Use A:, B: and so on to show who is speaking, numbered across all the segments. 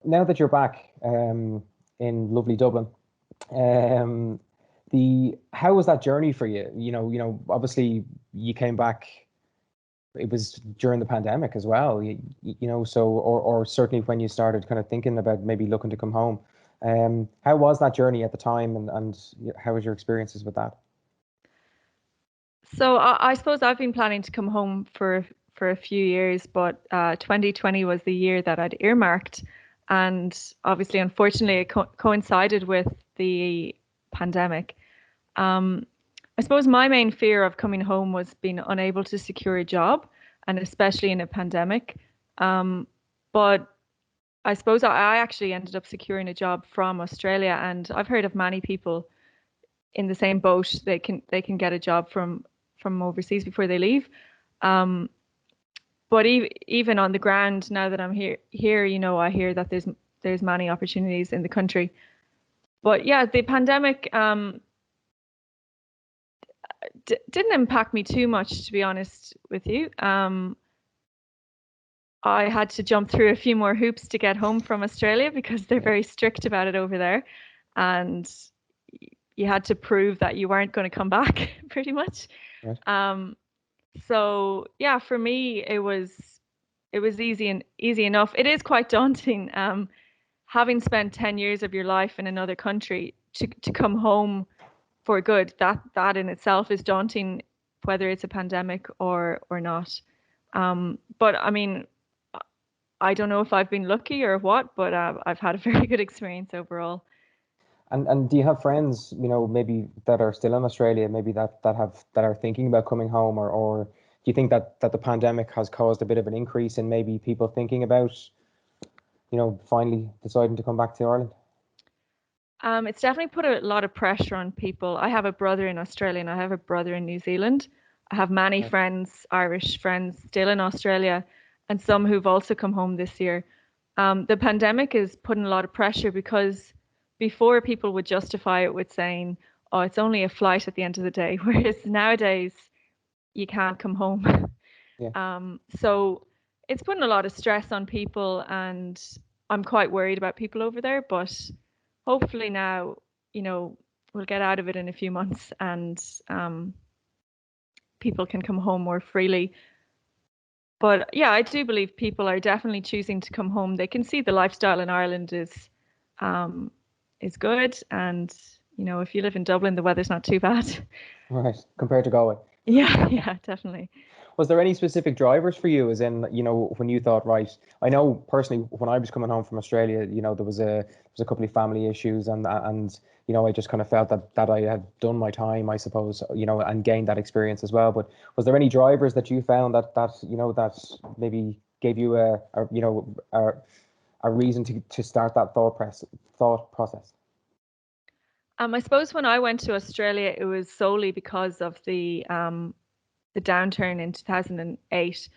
A: now that you're back in lovely Dublin, um, the how was that journey for you? Obviously you came back. It was during the pandemic as well. So or certainly when you started kind of thinking about maybe looking to come home. How was that journey at the time, and how was your experiences with that?
B: So I suppose I've been planning to come home for a few years, but 2020 was the year that I'd earmarked, and obviously, unfortunately, it coincided with the pandemic. Um, I suppose my main fear of coming home was being unable to secure a job, and especially in a pandemic. But I suppose I actually ended up securing a job from Australia, and I've heard of many people in the same boat. They can get a job from overseas before they leave. Um, but even on the ground, now that I'm here, I hear that there's many opportunities in the country. But yeah, the pandemic didn't impact me too much, to be honest with you. I had to jump through a few more hoops to get home from Australia because they're
A: Yeah.
B: very strict about it over there, and you had to prove that you weren't going to come back, pretty much.
A: Right.
B: Um, so yeah, for me, it was easy enough. It is quite daunting, having spent 10 years of your life in another country to come home for good. That in itself is daunting, whether it's a pandemic or not. But I mean, I don't know if I've been lucky or what, but I've had a very good experience overall.
A: And do you have friends, maybe that are still in Australia, maybe that are thinking about coming home, or do you think that the pandemic has caused a bit of an increase in maybe people thinking about, finally deciding to come back to Ireland?
B: It's definitely put a lot of pressure on people. I have a brother in Australia and I have a brother in New Zealand. I have many
A: Right.
B: friends, Irish friends, still in Australia, and some who've also come home this year. The pandemic is putting a lot of pressure because before people would justify it with saying, "Oh, it's only a flight at the end of the day," whereas nowadays you can't come home.
A: Yeah.
B: So it's putting a lot of stress on people, and I'm quite worried about people over there. But hopefully now, you know, we'll get out of it in a few months, and people can come home more freely. But yeah, I do believe people are definitely choosing to come home. They can see the lifestyle in Ireland um, is good, and if you live in Dublin, the weather's not too bad.
A: Right. Compared to Galway.
B: Yeah, yeah, definitely.
A: Was there any specific drivers for you, as in, when you thought, right, I know personally when I was coming home from Australia, there was a couple of family issues, and I just kind of felt that I had done my time, I suppose, and gained that experience as well. But was there any drivers that you found that maybe gave you a reason to start that thought process?
B: I suppose when I went to Australia, it was solely because of the downturn in 2008.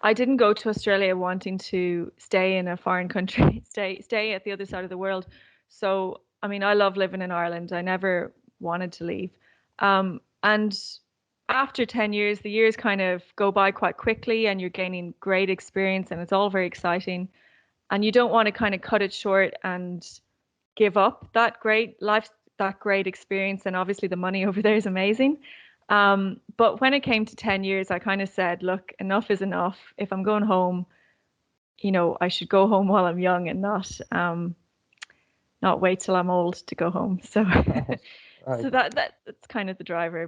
B: I didn't go to Australia wanting to stay in a foreign country, stay at the other side of the world. So, I mean, I love living in Ireland. I never wanted to leave. And after 10 years, the years kind of go by quite quickly and you're gaining great experience and it's all very exciting. And you don't want to kind of cut it short and give up that great life, that great experience. And obviously the money over there is amazing. But when it came to 10 years, I kind of said, look, enough is enough. If I'm going home, I should go home while I'm young and not wait till I'm old to go home. So
A: Right.
B: so that's kind of the driver.